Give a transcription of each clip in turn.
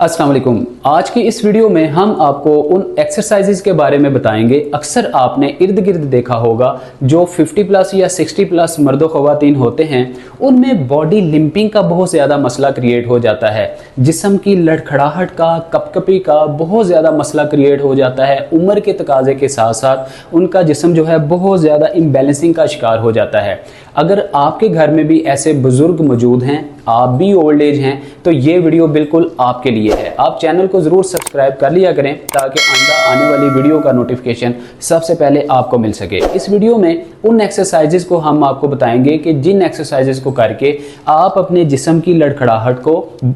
अस्सलाम वालेकुम। आज की इस वीडियो में हम आपको उन एक्सरसाइजेज के बारे में बताएंगे। अक्सर आपने इर्द गिर्द देखा होगा जो 50 प्लस या 60 प्लस मर्दो ख़वातीन होते हैं उनमें बॉडी लिम्पिंग का बहुत ज़्यादा मसला क्रिएट हो जाता है। जिस्म की लड़खड़ाहट का, कपकपी का बहुत ज़्यादा मसला क्रिएट हो जाता है। उम्र के तकाजे के साथ साथ उनका जिस्म जो है बहुत ज़्यादा इम्बैलेंसिंग का शिकार हो जाता है। अगर आपके घर में भी ऐसे बुजुर्ग मौजूद हैं, आप भी ओल्ड एज हैं, तो ये वीडियो बिल्कुल आपके लिए है। आप चैनल को ज़रूर सब्सक्राइब कर लिया करें ताकि आने वाली वीडियो का नोटिफिकेशन सबसे पहले आपको मिल सके। इस वीडियो में उन एक्सरसाइजेज को हम आपको बताएंगे कि जिन एक्सरसाइजेज को करके आप अपने जिस्म की लड़खड़ाहट को,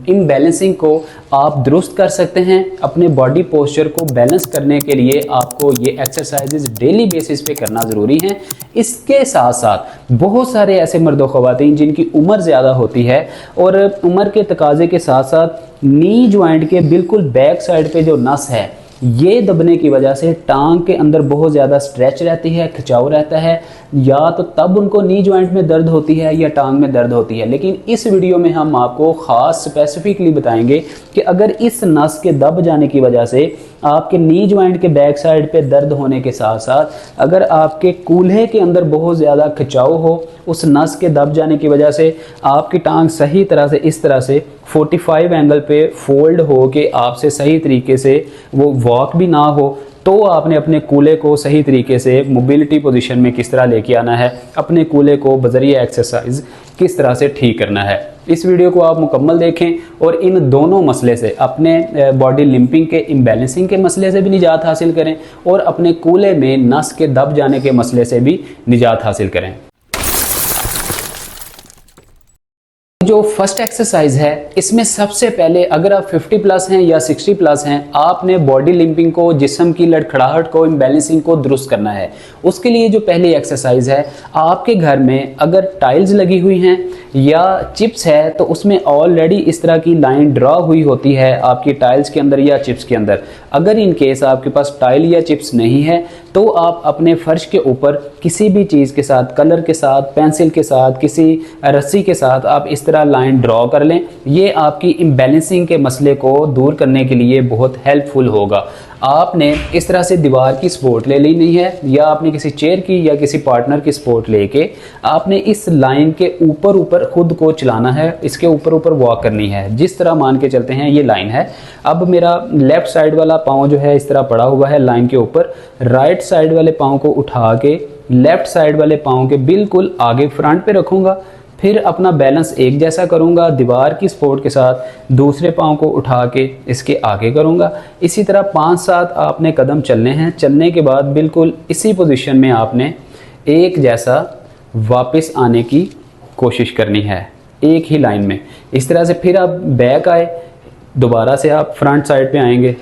इम्बैलेंसिंग को आप दुरुस्त कर सकते हैं। अपने बॉडी पोस्चर को बैलेंस करने के लिए आपको ये एक्सरसाइजेज डेली बेसिस पे करना ज़रूरी है। इसके साथ साथ बहुत सारे ऐसे मर्दो ख़वातीन जिनकी उम्र ज़्यादा होती है और उम्र के तकाजे के साथ साथ नी जॉइंट के बिल्कुल बैक साइड पे जो नस है ये दबने की वजह से टांग के अंदर बहुत ज़्यादा स्ट्रेच रहती है, खिंचाव रहता है, या तो तब उनको नी जॉइंट में दर्द होती है या टांग में दर्द होती है। लेकिन इस वीडियो में हम आपको ख़ास स्पेसिफिकली बताएंगे कि अगर इस नस के दब जाने की वजह से आपके नी जॉइंट के बैक साइड पे दर्द होने के साथ साथ अगर आपके कूल्हे के अंदर बहुत ज़्यादा खिंचाव हो, उस नस के दब जाने की वजह से आपकी टांग सही तरह से इस तरह से 45 एंगल पे फोल्ड हो के आपसे सही तरीके से वो वॉक भी ना हो, तो आपने अपने कूल्हे को सही तरीके से मोबिलिटी पोजीशन में किस तरह लेके आना है, अपने कूल्हे को बजरिया एक्सरसाइज किस तरह से ठीक करना है। इस वीडियो को आप मुकम्मल देखें और इन दोनों मसले से, अपने बॉडी लिम्पिंग के इम्बैलेंसिंग के मसले से भी निजात हासिल करें और अपने कूल्हे में नस के दब जाने के मसले से भी निजात हासिल करें। जो फर्स्ट एक्सरसाइज है इसमें सबसे पहले अगर आप 50 प्लस हैं या 60 प्लस हैं, आपने बॉडी लिम्पिंग को, जिस्म की लड़खड़ाहट को, इम्बैलेंसिंग को दुरुस्त करना है। उसके लिए जो पहली एक्सरसाइज है, आपके घर में अगर टाइल्स लगी हुई हैं या चिप्स है तो उसमें ऑलरेडी इस तरह की लाइन ड्रॉ हुई होती है आपकी टाइल्स के अंदर या चिप्स के अंदर। अगर इन केस आपके पास टाइल या चिप्स नहीं है तो आप अपने फर्श के ऊपर किसी भी चीज़ के साथ, कलर के साथ, पेंसिल के साथ, किसी रस्सी के साथ आप इस तरह लाइन ड्रॉ कर लें। ये आपकी इम्बैलेंसिंग के मसले को दूर करने के लिए बहुत हेल्पफुल होगा। आपने इस तरह से दीवार की सपोर्ट ले लेनी है या आपने किसी चेयर की या किसी पार्टनर की सपोर्ट लेके आपने इस लाइन के ऊपर ऊपर खुद को चलाना है, इसके ऊपर ऊपर वॉक करनी है। जिस तरह मान के चलते हैं ये लाइन है, अब मेरा लेफ्ट साइड वाला पाँव जो है इस तरह पड़ा हुआ है लाइन के ऊपर, राइट साइड वाले पाँव को उठा के लेफ्ट साइड वाले पाँव के बिल्कुल आगे फ्रंट पे रखूँगा, फिर अपना बैलेंस एक जैसा करूंगा, दीवार की सपोर्ट के साथ दूसरे पाँव को उठा के इसके आगे करूंगा। इसी तरह 5-7 आपने कदम चलने हैं। चलने के बाद बिल्कुल इसी पोजीशन में आपने एक जैसा वापस आने की कोशिश करनी है, एक ही लाइन में। इस तरह से फिर आप बैक आए, दोबारा से आप फ्रंट साइड पे आएंगे।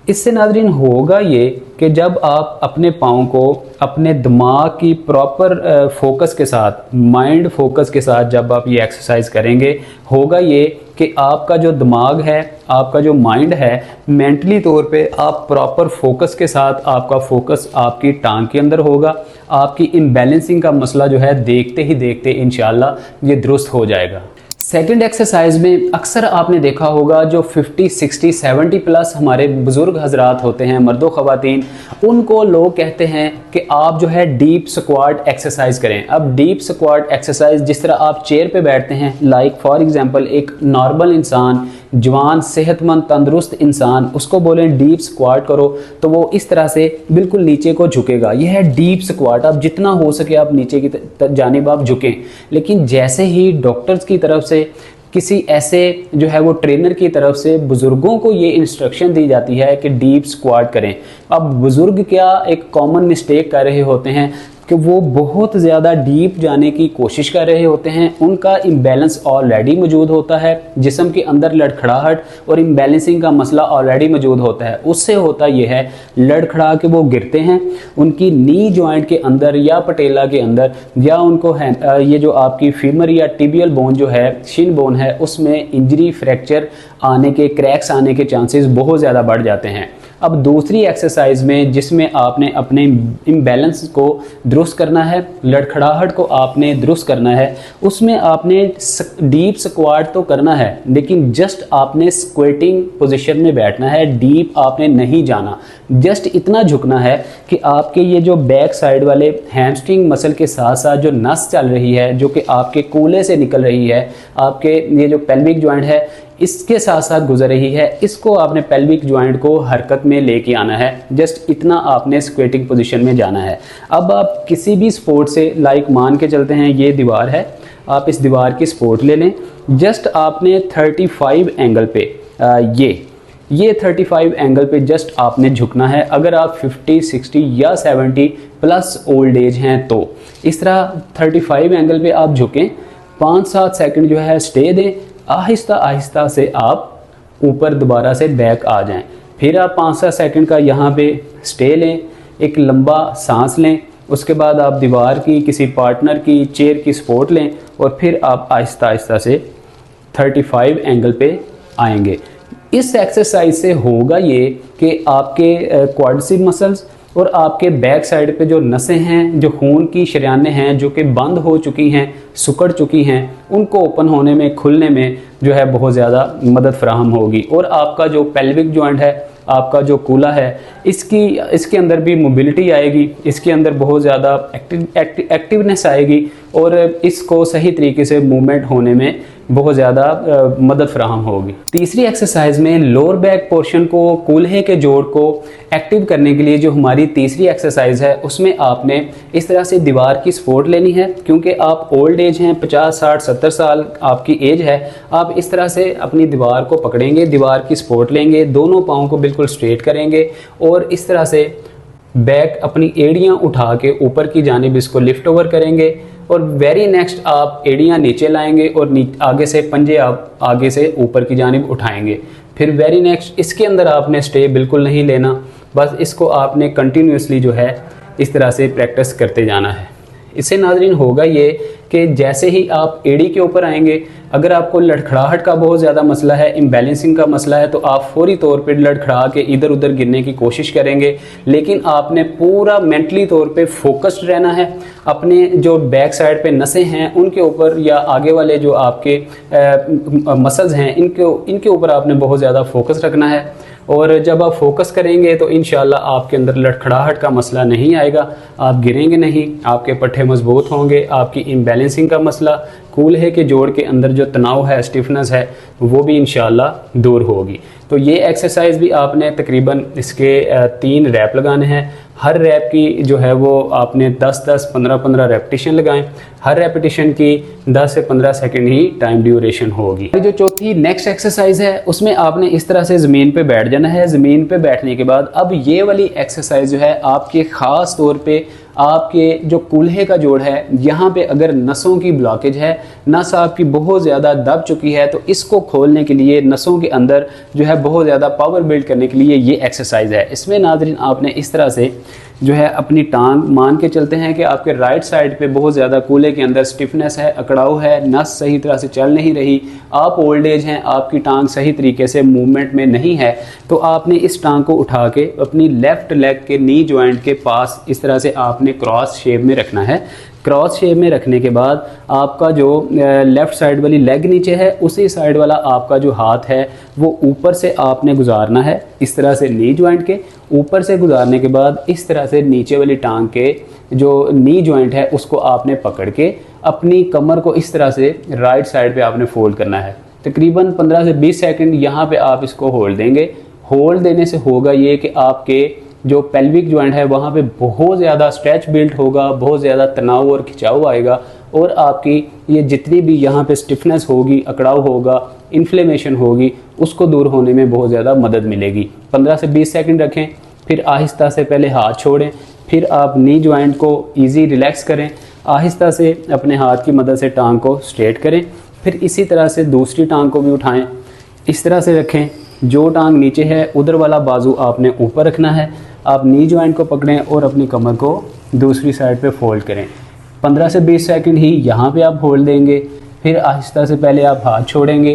इससे नाज़रीन होगा ये कि जब आप अपने पाँव को अपने दिमाग की प्रॉपर फोकस के साथ, माइंड फोकस के साथ जब आप ये एक्सरसाइज करेंगे, होगा ये कि आपका जो दिमाग है, आपका जो माइंड है, मेंटली तौर पे आप प्रॉपर फोकस के साथ, आपका फोकस आपकी टांग के अंदर होगा। आपकी इम्बैलेंसिंग का मसला जो है देखते ही देखते इंशाल्लाह ये दुरुस्त हो जाएगा। सेकंड एक्सरसाइज में अक्सर आपने देखा होगा जो 50, 60, 70 प्लस हमारे बुज़ुर्ग हजरात होते हैं, मर्दो ख़वातीन, उनको लोग कहते हैं कि आप जो है डीप स्क्वाट एक्सरसाइज करें। अब डीप स्क्वाट एक्सरसाइज जिस तरह आप चेयर पे बैठते हैं, लाइक फॉर एग्जांपल एक नॉर्मल इंसान, जवान, सेहतमंद, तंदुरुस्त इंसान, उसको बोलें डीप स्क्वाट करो तो वो इस तरह से बिल्कुल नीचे को झुकेगा। यह है डीप स्क्वाट। आप जितना हो सके आप नीचे की जानिब आप झुकें। लेकिन जैसे ही डॉक्टर्स की तरफ से, किसी ऐसे जो है वो ट्रेनर की तरफ से बुज़ुर्गों को ये इंस्ट्रक्शन दी जाती है कि डीप स्क्वाट करें। अब बुज़ुर्ग क्या एक कॉमन मिस्टेक कर रहे होते हैं कि वो बहुत ज़्यादा डीप जाने की कोशिश कर रहे होते हैं। उनका इम्बैलेंस ऑलरेडी मौजूद होता है, जिस्म के अंदर लड़खड़ाहट और इम्बैलेंसिंग का मसला ऑलरेडी मौजूद होता है। उससे होता यह है लड़खड़ा के वो गिरते हैं, उनकी नी जॉइंट के अंदर या पटेला के अंदर, या उनको ये जो आपकी फीमर या टिबियल बोन जो है, शिन बोन है, उसमें इंजरी, फ्रैक्चर आने के, क्रैक्स आने के चांसेस बहुत ज़्यादा बढ़ जाते हैं। अब दूसरी एक्सरसाइज में जिसमें आपने अपने इम्बैलेंस को दुरुस्त करना है, लड़खड़ाहट को आपने दुरुस्त करना है, उसमें आपने डीप स्क्वाट तो करना है, लेकिन जस्ट आपने स्क्वेटिंग पोजीशन में बैठना है। डीप आपने नहीं जाना, जस्ट इतना झुकना है कि आपके ये जो बैक साइड वाले हैमस्ट्रिंग मसल के साथ साथ जो नस चल रही है, जो कि आपके कूल्हे से निकल रही है, आपके ये जो पेल्विक जॉइंट है इसके साथ साथ गुजर रही है, इसको आपने पेल्विक जॉइंट को हरकत में लेके आना है। जस्ट इतना आपने स्क्वेटिंग पोजीशन में जाना है। अब आप किसी भी स्पोर्ट से, लाइक मान के चलते हैं ये दीवार है, आप इस दीवार की सपोर्ट ले लें। जस्ट आपने 35 एंगल पे ये 35 एंगल पे जस्ट आपने झुकना है। अगर आप 50, 60 या 70 प्लस ओल्ड एज हैं तो इस तरह 35 एंगल पे आप झुकें, 5-7 सेकंड जो है स्टे दें, आहिस्ता आहिस्ता से आप ऊपर दोबारा से बैक आ जाएं। फिर आप 5-7 सेकंड का यहाँ पे स्टे लें, एक लंबा सांस लें, उसके बाद आप दीवार की, किसी पार्टनर की, चेयर की सपोर्ट लें और फिर आप आहिस्ता आहिस्ता से 35 एंगल पे आएंगे। इस एक्सरसाइज से होगा ये कि आपके क्वाड्रिसेप मसल्स और आपके बैक साइड पे जो नसें हैं, जो खून की शरियानें हैं जो कि बंद हो चुकी हैं, सिकुड़ चुकी हैं, उनको ओपन होने में, खुलने में जो है बहुत ज़्यादा मदद फराहम होगी। और आपका जो पेल्विक जॉइंट है, आपका जो कूल्हा है, इसके अंदर भी मोबिलिटी आएगी, इसके अंदर बहुत ज़्यादा एक्टिवनेस आएगी और इसको सही तरीके से मूवमेंट होने में बहुत ज़्यादा मदद फराहम होगी। तीसरी एक्सरसाइज में लोअर बैक पोर्शन को, कूल्हे के जोड़ को एक्टिव करने के लिए जो हमारी तीसरी एक्सरसाइज है, उसमें आपने इस तरह से दीवार की सपोर्ट लेनी है। क्योंकि आप ओल्ड एज हैं, 50, 60, 70 साल आपकी एज है, आप इस तरह से अपनी दीवार को पकड़ेंगे, दीवार की सपोर्ट लेंगे, दोनों पाँव को बिल्कुल स्ट्रेट करेंगे और इस तरह से बैक अपनी एड़ियाँ उठा के ऊपर की जानिब इसको लिफ्ट ओवर करेंगे और वेरी नेक्स्ट आप एड़ियाँ नीचे लाएंगे और आगे से पंजे आप आगे से ऊपर की जानिब उठाएंगे। फिर वेरी नेक्स्ट इसके अंदर आपने स्टे बिल्कुल नहीं लेना, बस इसको आपने कंटिन्यूसली जो है इस तरह से प्रैक्टिस करते जाना है। इससे नाज़रीन होगा ये कि जैसे ही आप एड़ी के ऊपर आएंगे, अगर आपको लड़खड़ाहट का बहुत ज़्यादा मसला है, इम्बैलेंसिंग का मसला है, तो आप फौरी तौर पे लड़खड़ा के इधर उधर गिरने की कोशिश करेंगे। लेकिन आपने पूरा मेंटली तौर पे फोकस्ड रहना है, अपने जो बैक साइड पे नसें हैं उनके ऊपर या आगे वाले जो आपके मसल्स हैं इनके ऊपर आपने बहुत ज़्यादा फोकस रखना है। और जब आप फोकस करेंगे तो इंशाल्लाह आपके अंदर लड़खड़ाहट का मसला नहीं आएगा, आप गिरेंगे नहीं, आपके पट्टे मजबूत होंगे, आपकी इम्बैलेंसिंग का मसला, कूल्हे के जोड़ के अंदर जो तनाव है, स्टिफनेस है, वो भी इंशाल्लाह दूर होगी। तो ये एक्सरसाइज भी आपने तकरीबन इसके 3 रैप लगाने हैं। हर रैप की जो है वो आपने 10-10, 15-15 रेपिटेशन लगाएं। हर रेपिटेशन की 10 से 15 सेकंड ही टाइम ड्यूरेशन होगी। जो चौथी नेक्स्ट एक्सरसाइज है उसमें आपने इस तरह से ज़मीन पे बैठ जाना है। ज़मीन पे बैठने के बाद अब ये वाली एक्सरसाइज जो है आपके ख़ास तौर पे आपके जो कूल्हे का जोड़ है, यहाँ पे अगर नसों की ब्लॉकेज है, नस आपकी बहुत ज़्यादा दब चुकी है, तो इसको खोलने के लिए नसों के अंदर जो है बहुत ज़्यादा पावर बिल्ड करने के लिए ये एक्सरसाइज है। इसमें नाज़रीन आपने इस तरह से जो है अपनी टांग मान के चलते हैं कि आपके राइट साइड पे बहुत ज़्यादा कूल्हे के अंदर स्टिफनेस है, अकड़ाव है, नस सही तरह से चल नहीं रही, आप ओल्ड एज हैं, आपकी टांग सही तरीके से मूवमेंट में नहीं है, तो आपने इस टांग को उठा के अपनी लेफ़्ट लेग के नी जॉइंट के पास इस तरह से आपने क्रॉस शेप में रखना है। क्रॉस शेप में रखने के बाद आपका जो लेफ़्ट साइड वाली लेग नीचे है, उसी साइड वाला आपका जो हाथ है वो ऊपर से आपने गुजारना है, इस तरह से नी जॉइंट के ऊपर से गुजारने के बाद इस तरह से नीचे वाली टांग के जो नी जॉइंट है उसको आपने पकड़ के अपनी कमर को इस तरह से राइट साइड पे आपने फोल्ड करना है। तकरीबन 15 से 20 सेकंड यहाँ पे आप इसको होल्ड देंगे। होल्ड देने से होगा ये कि आपके जो पेल्विक जॉइंट है वहाँ पे बहुत ज़्यादा स्ट्रेच बिल्ड होगा, बहुत ज़्यादा तनाव और खिंचाव आएगा और आपकी ये जितनी भी यहाँ पे स्टिफनेस होगी, अकड़ाव होगा, इन्फ्लेमेशन होगी, उसको दूर होने में बहुत ज़्यादा मदद मिलेगी। 15 से 20 सेकंड रखें, फिर आहिस्ता से पहले हाथ छोड़ें, फिर आप नी जॉइंट को ईजी रिलैक्स करें, आहिस्ता से अपने हाथ की मदद से टांग को स्ट्रेट करें, फिर इसी तरह से दूसरी टांग को भी उठाएं, इस तरह से रखें। जो टांग नीचे है उधर वाला बाजू आपने ऊपर रखना है, आप नी जॉइंट को पकड़ें और अपनी कमर को दूसरी साइड पे फोल्ड करें। 15 से 20 सेकंड ही यहाँ पे आप होल्ड देंगे, फिर आहिस्ता से पहले आप हाथ छोड़ेंगे,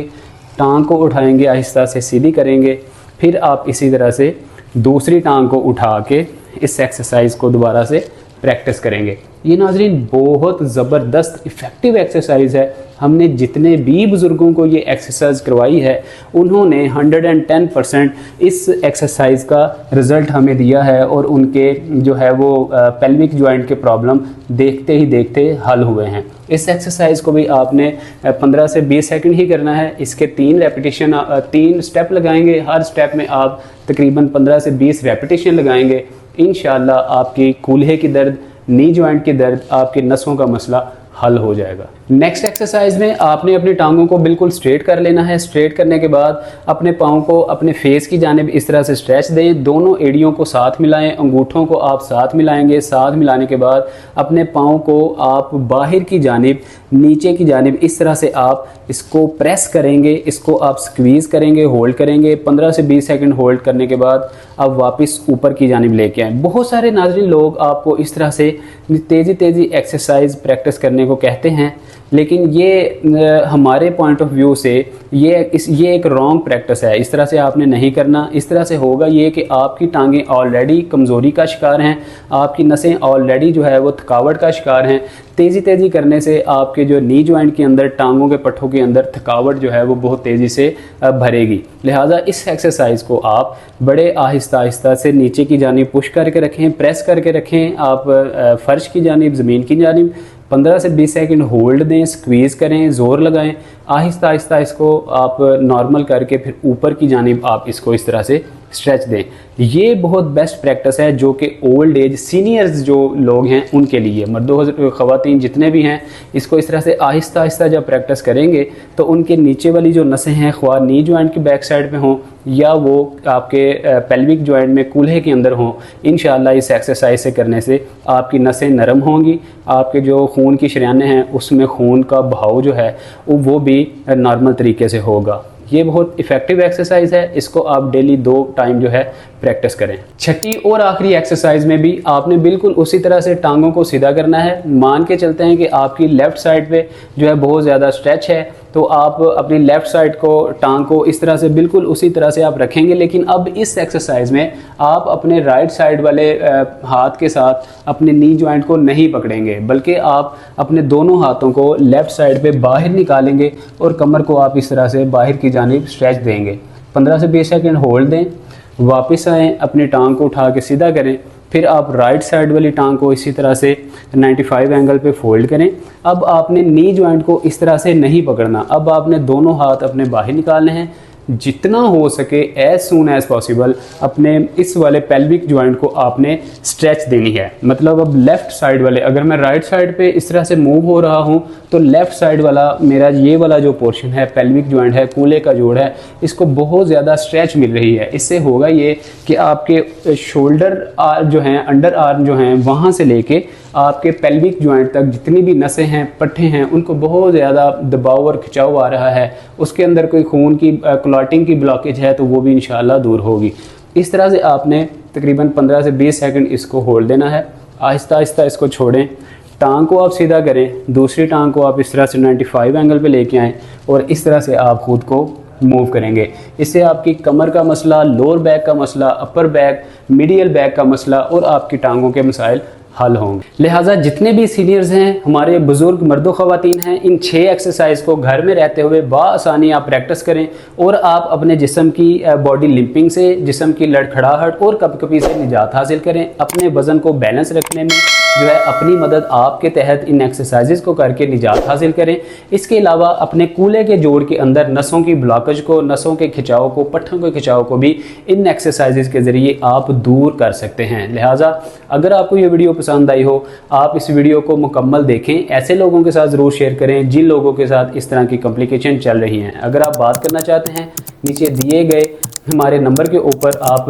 टांग को उठाएंगे, आहिस्ता से सीधी करेंगे, फिर आप इसी तरह से दूसरी टांग को उठा के इस एक्सरसाइज को दोबारा से प्रैक्टिस करेंगे। ये नाज़रीन बहुत ज़बरदस्त इफ़ेक्टिव एक्सरसाइज है। हमने जितने भी बुज़ुर्गों को ये एक्सरसाइज करवाई है उन्होंने 110% इस एक्सरसाइज का रिज़ल्ट हमें दिया है और उनके जो है वो पेल्विक जॉइंट के प्रॉब्लम देखते ही देखते हल हुए हैं। इस एक्सरसाइज को भी आपने 15 से 20 सेकंड ही करना है। इसके 3 रेपिटेशन 3 स्टेप लगाएंगे। हर स्टेप में आप तकरीबन 15 से 20 रेपिटेशन लगाएंगे। इंशाल्लाह आपकी कूल्हे की दर्द, नी जॉइंट की दर्द, आपकी नसों का मसला हल हो जाएगा। नेक्स्ट एक्सरसाइज में आपने अपनी टांगों को बिल्कुल स्ट्रेट कर लेना है। स्ट्रेट करने के बाद अपने पाँव को अपने फेस की जानिब इस तरह से स्ट्रेच दें। दोनों एड़ियों को साथ मिलाएं, अंगूठों को आप साथ मिलाएंगे। साथ मिलाने के बाद अपने पाँव को आप बाहर की जानिब, नीचे की जानिब इस तरह से आप इसको प्रेस करेंगे। इसको आप स्क्वीज़ करेंगे, होल्ड करेंगे। 15 से 20 सेकंड होल्ड करने के बाद अब वापस ऊपर की जानिब लेके आएँ। बहुत सारे नाज़रीन लोग आपको इस तरह से तेज़ी एक्सरसाइज प्रैक्टिस करने को कहते हैं, लेकिन ये हमारे पॉइंट ऑफ व्यू से ये एक रॉन्ग प्रैक्टिस है। इस तरह से आपने नहीं करना। इस तरह से होगा ये कि आपकी टांगें ऑलरेडी कमज़ोरी का शिकार हैं, आपकी नसें ऑलरेडी जो है वो थकावट का शिकार हैं। तेज़ी करने से आपके जो नी जॉइंट के अंदर, टांगों के पट्ठों के अंदर थकावट जो है वो बहुत तेज़ी से भरेगी। लिहाजा इस एक्सरसाइज को आप बड़े आहिस्ता से नीचे की जानिब पुश करके रखें, प्रेस करके रखें। आप फर्श की जानिब, ज़मीन की जानिब 15 से 20 सेकंड होल्ड दें, स्क्वीज़ करें, ज़ोर लगाएं। आहिस्ता इसको आप नॉर्मल करके फिर ऊपर की जानिब आप इसको इस तरह से स्ट्रेच दें। ये बहुत बेस्ट प्रैक्टिस है जो कि ओल्ड एज सीनियर्स जो लोग हैं उनके लिए, मर्दों ख़वातीन जितने भी हैं, इसको इस तरह से आहिस्ता जब प्रैक्टिस करेंगे तो उनके नीचे वाली जो नसें हैं, ख्वाह नी जॉइंट की बैक साइड पे हों या वो आपके पेल्विक जॉइंट में कूल्हे के अंदर हों, इंशाअल्लाह इस एक्सरसाइज से करने से आपकी नसें नरम होंगी। आपके जो खून की शरीयानें हैं उसमें खून का बहाव जो है वो भी नॉर्मल तरीके से होगा। ये बहुत इफ़ेक्टिव एक्सरसाइज है। इसको आप डेली 2 टाइम जो है प्रैक्टिस करें। छठी और आखिरी एक्सरसाइज में भी आपने बिल्कुल उसी तरह से टांगों को सीधा करना है। मान के चलते हैं कि आपकी लेफ़्ट साइड पे जो है बहुत ज़्यादा स्ट्रेच है, तो आप अपनी लेफ़्ट साइड को, टांग को इस तरह से बिल्कुल उसी तरह से आप रखेंगे। लेकिन अब इस एक्सरसाइज में आप अपने राइट साइड वाले हाथ के साथ अपने नी जॉइंट को नहीं पकड़ेंगे, बल्कि आप अपने दोनों हाथों को लेफ़्ट साइड पे बाहर निकालेंगे और कमर को आप इस तरह से बाहर की जानिब स्ट्रेच देंगे। 15 से 20 सेकंड होल्ड दें, वापस आएँ, अपनी टांग को उठा के सीधा करें। फिर आप राइट साइड वाली टांग को इसी तरह से 95 एंगल पे फोल्ड करें। अब आपने नी जॉइंट को इस तरह से नहीं पकड़ना। अब आपने दोनों हाथ अपने बाहर निकालने हैं। जितना हो सके एज सून एज पॉसिबल अपने इस वाले पेल्विक जॉइंट को आपने स्ट्रेच देनी है। मतलब अब लेफ़्ट साइड वाले, अगर मैं राइट साइड पे इस तरह से मूव हो रहा हूँ तो लेफ़्ट साइड वाला मेरा ये वाला जो पोर्शन है, पेल्विक जॉइंट है, कूल्हे का जोड़ है, इसको बहुत ज़्यादा स्ट्रेच मिल रही है। इससे होगा ये कि आपके शोल्डर जो हैं, अंडर आर्म जो हैं, वहाँ से लेके आपके पेल्विक जॉइंट तक जितनी भी नसें हैं, पट्टे हैं, उनको बहुत ज़्यादा दबाव और खिंचाव आ रहा है। उसके अंदर कोई खून की क्लॉटिंग की ब्लॉकेज है तो वो भी इंशाल्लाह दूर होगी। इस तरह से आपने तकरीबन 15 से 20 सेकंड इसको होल्ड देना है। आहिस्ता इसको छोड़ें, टांग को आप सीधा करें, दूसरी टांग को आप इस तरह से 95 एंगल पे लेके आएँ और इस तरह से आप खुद को मूव करेंगे। इससे आपकी कमर का मसला, लोअर बैक का मसला, अपर बैक, मिडियल बैक का मसला और आपकी टांगों के मसाइल हल होंगे। लिहाजा जितने भी सीनियर्स हैं, हमारे बुजुर्ग मर्दों ख़वातीन हैं, इन 6 एक्सरसाइज को घर में रहते हुए बाआसानी आप प्रैक्टिस करें और आप अपने जिस्म की बॉडी लिंपिंग से, जिस्म की लड़खड़ाहट और कभी से निजात हासिल करें। अपने वज़न को बैलेंस रखने में जो है अपनी मदद आपके तहत इन एक्सरसाइजेज को करके निजात हासिल करें। इसके अलावा अपने कूल्हे के जोड़ के अंदर नसों की ब्लॉकेज को, नसों के खिंचाव को, पट्ठों के खिंचाव को भी इन एक्सरसाइजेज के ज़रिए आप दूर कर सकते हैं। लिहाजा अगर आपको ये वीडियो पसंद आई हो, आप इस वीडियो को मुकम्मल देखें, ऐसे लोगों के साथ ज़रूर शेयर करें जिन लोगों के साथ इस तरह की कॉम्प्लिकेशन चल रही हैं। अगर आप बात करना चाहते हैं, नीचे दिए गए हमारे नंबर के ऊपर आप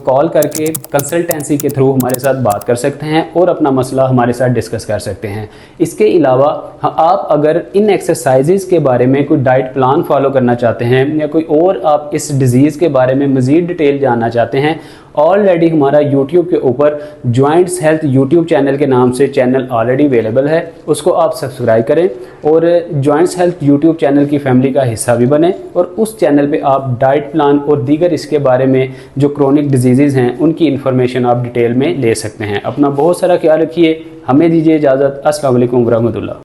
कॉल करके कंसल्टेंसी के थ्रू हमारे साथ बात कर सकते हैं और अपना मसला हमारे साथ डिस्कस कर सकते हैं। इसके अलावा आप अगर इन एक्सरसाइजेज के बारे में कोई डाइट प्लान फॉलो करना चाहते हैं या कोई और आप इस डिज़ीज़ के बारे में मज़ीद डिटेल जानना चाहते हैं ऑलरेडी हमारा यूट्यूब के ऊपर जॉइंट्स हेल्थ यूट्यूब चैनल के नाम से चैनल ऑलरेडी अवेलेबल है, उसको आप सब्सक्राइब करें और जॉइंट्स हेल्थ यूट्यूब चैनल की फैमिली का हिस्सा भी बने। और उस चैनल पे आप डाइट प्लान और दीगर इसके बारे में जो क्रोनिक डिजीज़ हैं उनकी इन्फॉर्मेशन आप डिटेल में ले सकते हैं। अपना बहुत सारा ख्याल रखिए, हमें दीजिए इजाज़त। अस्सलाम वालेकुम रहमतुल्लाह।